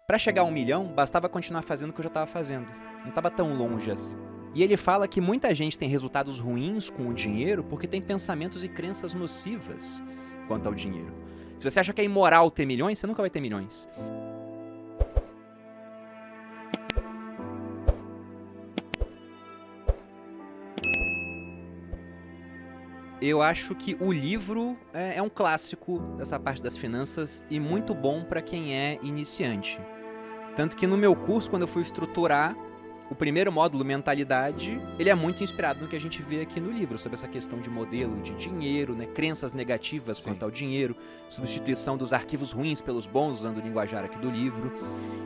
Para chegar a 1 milhão, bastava continuar fazendo o que eu já estava fazendo. Não estava tão longe assim. E ele fala que muita gente tem resultados ruins com o dinheiro porque tem pensamentos e crenças nocivas quanto ao dinheiro. Se você acha que é imoral ter milhões, você nunca vai ter milhões. Eu acho que o livro é um clássico dessa parte das finanças e muito bom para quem é iniciante. Tanto que no meu curso, quando eu fui estruturar o primeiro módulo, mentalidade, ele é muito inspirado no que a gente vê aqui no livro, sobre essa questão de modelo de dinheiro, né, crenças negativas quanto ao dinheiro, substituição dos arquivos ruins pelos bons, usando o linguajar aqui do livro.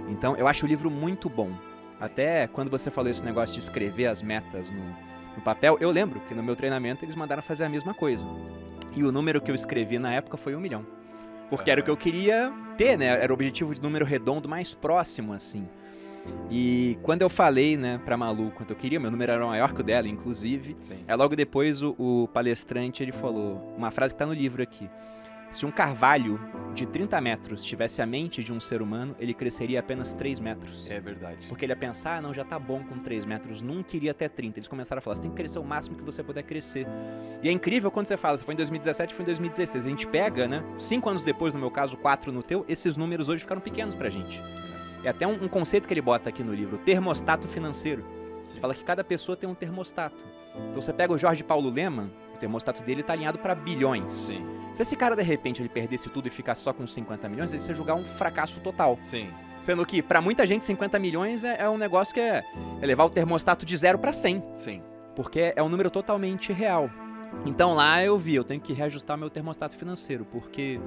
Então, eu acho o livro muito bom. Até quando você falou esse negócio de escrever as metas no papel, eu lembro que no meu treinamento eles mandaram fazer a mesma coisa. E o número que eu escrevi na época foi 1 milhão. Porque era o que eu queria ter, né? Era o objetivo de número redondo mais próximo, assim. E quando eu falei, né, pra Malu quanto eu queria, meu número era maior que o dela, inclusive. Sim. Aí logo depois o palestrante, ele falou uma frase que tá no livro aqui. Se um carvalho de 30 metros tivesse a mente de um ser humano, ele cresceria apenas 3 metros. É verdade. Porque ele ia pensar, não, já tá bom com 3 metros, nunca iria até 30. Eles começaram a falar, você tem que crescer o máximo que você puder crescer. E é incrível quando você fala, você foi em 2017, foi em 2016. A gente pega, né, 5 anos depois, no meu caso, 4 no teu, esses números hoje ficaram pequenos pra gente. É até um conceito que ele bota aqui no livro, termostato financeiro. Ele fala que cada pessoa tem um termostato. Então você pega o Jorge Paulo Lemann, o termostato dele tá alinhado pra bilhões. Sim. Se esse cara, de repente, ele perdesse tudo e ficasse só com 50 milhões, ele ia julgar um fracasso total. Sim. Sendo que, pra muita gente, 50 milhões é um negócio que é levar o termostato de 0 pra 100. Sim. Porque é um número totalmente real. Então lá eu tenho que reajustar meu termostato financeiro, porque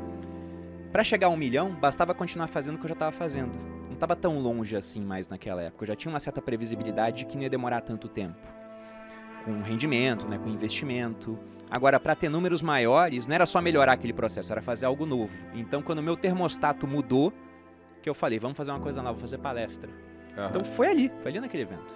pra chegar a 1 milhão, bastava continuar fazendo o que eu já estava fazendo. Não estava tão longe assim mais naquela época. Eu já tinha uma certa previsibilidade que não ia demorar tanto tempo. Com rendimento, né, com investimento. Agora, para ter números maiores, não era só melhorar aquele processo, era fazer algo novo. Então, quando o meu termostato mudou, que eu falei, vamos fazer uma coisa nova, vou fazer palestra. Então, foi ali naquele evento.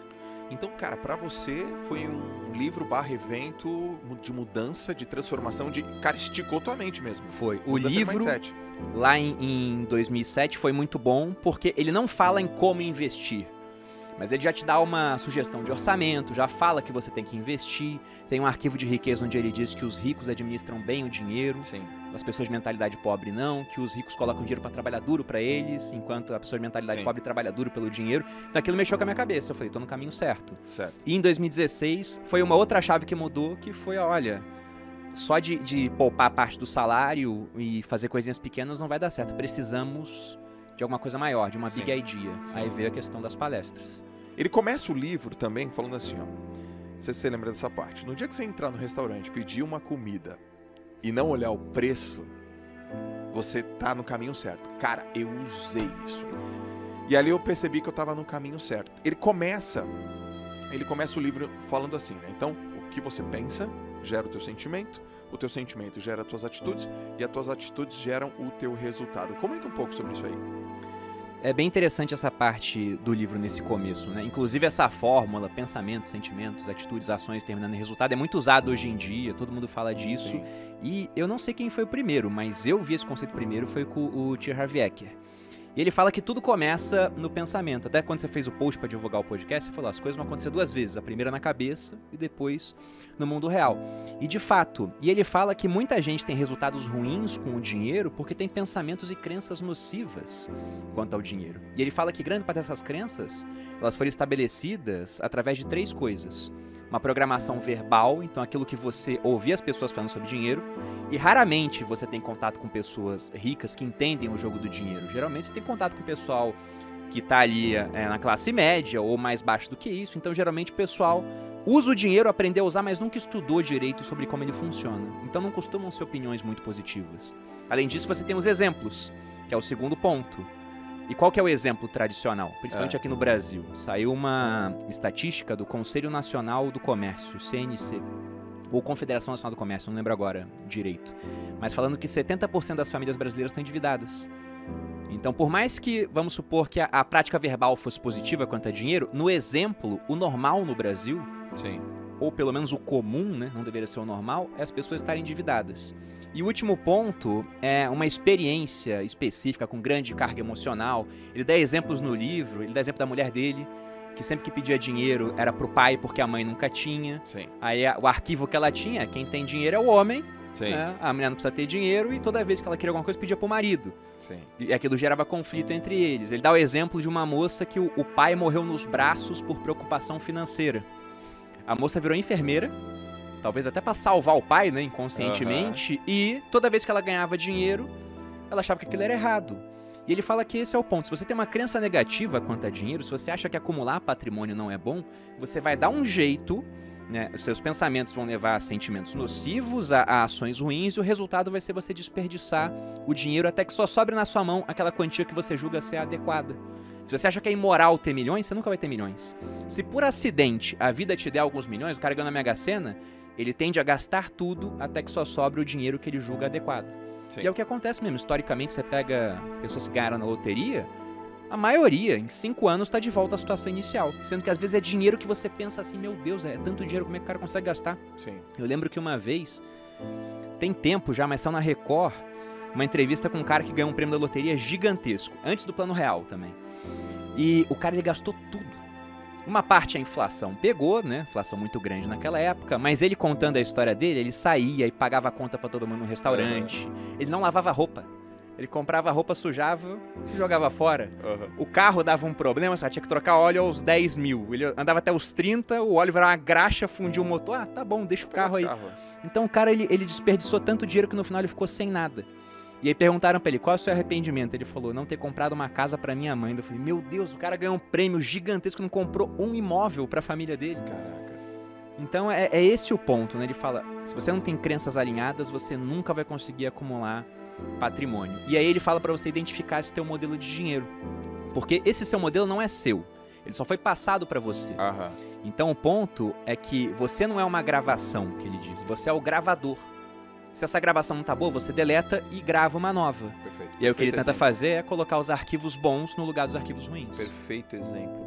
Então, cara, pra você foi um livro / evento de mudança, de transformação, cara, esticou tua mente mesmo. Foi. O Mudança de livro, mindset. lá em 2007, foi muito bom, porque ele não fala em como investir. Mas ele já te dá uma sugestão de orçamento, já fala que você tem que investir. Tem um arquivo de riqueza onde ele diz que os ricos administram bem o dinheiro, Sim. as pessoas de mentalidade pobre não, que os ricos colocam dinheiro para trabalhar duro para eles, enquanto a pessoa de mentalidade pobre trabalha duro pelo dinheiro. Então aquilo mexeu com a minha cabeça, eu falei, tô no caminho certo. Certo. E em 2016 foi uma outra chave que mudou, que foi, olha, só de poupar parte do salário e fazer coisinhas pequenas não vai dar certo, precisamos de alguma coisa maior, de uma big idea. Aí veio a questão das palestras. Ele começa o livro também falando assim, ó. Não sei se você lembra dessa parte. No dia que você entrar no restaurante, pedir uma comida e não olhar o preço, você tá no caminho certo. Cara, eu usei isso. E ali eu percebi que eu tava no caminho certo. Ele começa o livro falando assim, né? Então, o que você pensa gera o teu sentimento sentimento gera as tuas atitudes e as tuas atitudes geram o teu resultado. Comenta um pouco sobre isso aí. É bem interessante essa parte do livro nesse começo, né? Inclusive essa fórmula, pensamentos, sentimentos, atitudes, ações terminando em resultado, é muito usado hoje em dia, todo mundo fala disso. Sim. E eu não sei quem foi o primeiro, mas eu vi esse conceito primeiro, foi com o T. Harv Eker. E ele fala que tudo começa no pensamento. Até quando você fez o post para divulgar o podcast, você falou, as coisas vão acontecer 2 vezes. A primeira na cabeça e depois no mundo real. E de fato, ele fala que muita gente tem resultados ruins com o dinheiro porque tem pensamentos e crenças nocivas quanto ao dinheiro. E ele fala que grande parte dessas crenças, elas foram estabelecidas através de 3 coisas. Uma programação verbal, então aquilo que você ouvia as pessoas falando sobre dinheiro, e raramente você tem contato com pessoas ricas que entendem o jogo do dinheiro. Geralmente você tem contato com o pessoal que está ali na classe média ou mais baixo do que isso, então geralmente o pessoal usa o dinheiro, aprendeu a usar, mas nunca estudou direito sobre como ele funciona. Então não costumam ser opiniões muito positivas. Além disso, você tem os exemplos, que é o segundo ponto. E qual que é o exemplo tradicional? Principalmente aqui no Brasil. Saiu uma estatística do Conselho Nacional do Comércio, CNC, ou Confederação Nacional do Comércio, não lembro agora direito. Mas falando que 70% das famílias brasileiras estão endividadas. Então, por mais que, vamos supor que a prática verbal fosse positiva quanto a dinheiro, no exemplo, o normal no Brasil Sim. ou pelo menos o comum, né, não deveria ser o normal, é as pessoas estarem endividadas. E o último ponto é uma experiência específica com grande carga emocional. Ele dá exemplos no livro, ele dá exemplo da mulher dele, que sempre que pedia dinheiro era pro pai porque a mãe nunca tinha. Sim. Aí o arquivo que ela tinha, quem tem dinheiro é o homem, Sim. né? A mulher não precisa ter dinheiro e toda vez que ela queria alguma coisa pedia pro marido. Sim. E aquilo gerava conflito entre eles. Ele dá o exemplo de uma moça que o pai morreu nos braços por preocupação financeira. A moça virou enfermeira, talvez até pra salvar o pai, né, inconscientemente, e toda vez que ela ganhava dinheiro, ela achava que aquilo era errado. E ele fala que esse é o ponto. Se você tem uma crença negativa quanto a dinheiro, se você acha que acumular patrimônio não é bom, você vai dar um jeito, né? Os seus pensamentos vão levar a sentimentos nocivos, a ações ruins, e o resultado vai ser você desperdiçar o dinheiro até que só sobre na sua mão aquela quantia que você julga ser adequada. Se você acha que é imoral ter milhões, você nunca vai ter milhões. Se por acidente a vida te der alguns milhões, o cara ganha na Mega Sena, ele tende a gastar tudo até que só sobre o dinheiro que ele julga adequado. Sim. E é o que acontece mesmo. Historicamente, você pega pessoas que ganharam na loteria, a maioria, em 5 anos, tá de volta à situação inicial. Sendo que às vezes é dinheiro que você pensa assim, meu Deus, é tanto dinheiro, como é que o cara consegue gastar? Sim. Eu lembro que uma vez, tem tempo já, mas saiu na Record, uma entrevista com um cara que ganhou um prêmio da loteria gigantesco, antes do Plano Real também. E o cara, ele gastou tudo. Uma parte a inflação pegou, né? Inflação muito grande naquela época, mas ele contando a história dele, ele saía e pagava a conta pra todo mundo no restaurante. Ele não lavava roupa. Ele comprava roupa, sujava e jogava fora. O carro dava um problema, só tinha que trocar óleo aos 10 mil. Ele andava até os 30, o óleo virava uma graxa, fundiu o motor. Ah, tá bom, deixa o carro aí. Então o cara, ele desperdiçou tanto dinheiro que no final ele ficou sem nada. E aí perguntaram pra ele, qual é o seu arrependimento? Ele falou, não ter comprado uma casa pra minha mãe. Eu falei, meu Deus, o cara ganhou um prêmio gigantesco, não comprou um imóvel pra família dele. Caracas. Então é esse o ponto, né? Ele fala, se você não tem crenças alinhadas, você nunca vai conseguir acumular patrimônio. E aí ele fala pra você identificar esse teu modelo de dinheiro. Porque esse seu modelo não é seu. Ele só foi passado pra você. Aham. Então o ponto é que você não é uma gravação, que ele diz. Você é o gravador. Se essa gravação não tá boa, você deleta e grava uma nova. Perfeito. E aí o que ele Perfeito tenta exemplo. fazer é colocar os arquivos bons no lugar dos arquivos ruins. Perfeito exemplo.